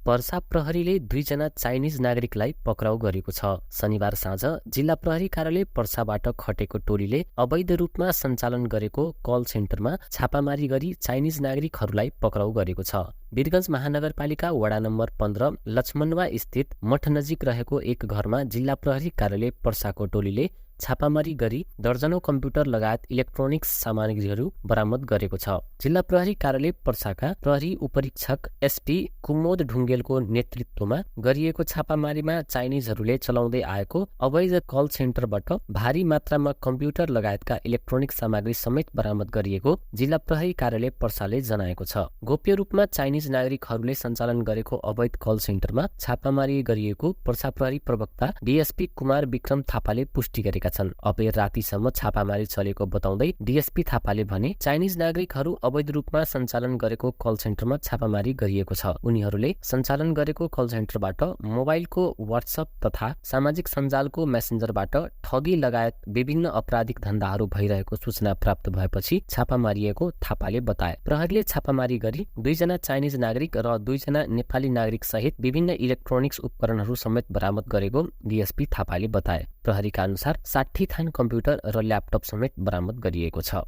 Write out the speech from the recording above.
पर्सा प्रहरीले 2 जना चाइनिज नागरिकलाई पक्राउ गरेको छ। शनिबार साँझ जिल्ला प्रहरी कार्यालय पर्साबाट खटेको टोलीले अवैध रूपमा सञ्चालन गरेको कल सेन्टरमा छापामारी गरी चाइनिज नागरिकहरूलाई पक्राउ गरेको छ। वीरगञ्ज महानगरपालिका वडा नम्बर 15 लक्ष्मणवा स्थित मठ नजिक रहेको एक घरमा जिल्ला प्रहरी कार्यालय पर्साको टोलीले छापामारी गरी दर्जनौं कम्प्युटर लगायत इलेक्ट्रोनिक्स सामग्रीहरू बरामद गरेको छ। जिल्ला प्रहरी कार्यालय पर्साका प्रहरी उपरीक्षक एसपी कुमोद ढुङ्गेलको नेतृत्वमा गरिएको छापामारीमा चाइनिजहरूले चलाउँदै आएको अवैध कल सेन्टरबाट भारी मात्रामा कम्प्युटर लगायतका इलेक्ट्रोनिक्स सामग्री समेत बरामद गरिएको जिल्ला प्रहरी कार्यालय पर्साले जनाएको छ। गोप्य रूपमा चाइनिज नागरिकहरूले सञ्चालन गरेको अवैध कल सेन्टरमा छापामारी गरिएको पर्सा प्रहरी प्रवक्ता डीएसपी कुमार विक्रम थापाले पुष्टि गरेका छन्। अबेर रातिसम्म छापामारी चलेको बताउँदै डीएसपी थापाले भने चाइनिज नागरिकहरू अवैध रूपमा सञ्चालन गरेको कल सेन्टरमा छापामारी गरिएको छ। उनीहरूले सञ्चालन गरेको कल सेन्टरबाट मोबाइलको व्हाट्सएप तथा सामाजिक सञ्जालको मेसेन्जरबाट ठगी लगायत विभिन्न आपराधिक धन्दाहरू भइरहेको सूचना प्राप्त भएपछि छापा मारिएको थापाले बताए। प्रहरीले छापामारी गरी 2 जना चाइनिज नागरिक र 2 जना नेपाली नागरिक सहित विभिन्न इलेक्ट्रोनिक्स उपकरणहरू समेत बरामद गरेको डीएसपी थापाले बताए। प्रहरीका अनुसार 60 थान कम्प्युटर र ल्यापटप समेत बरामद गरिएको छ।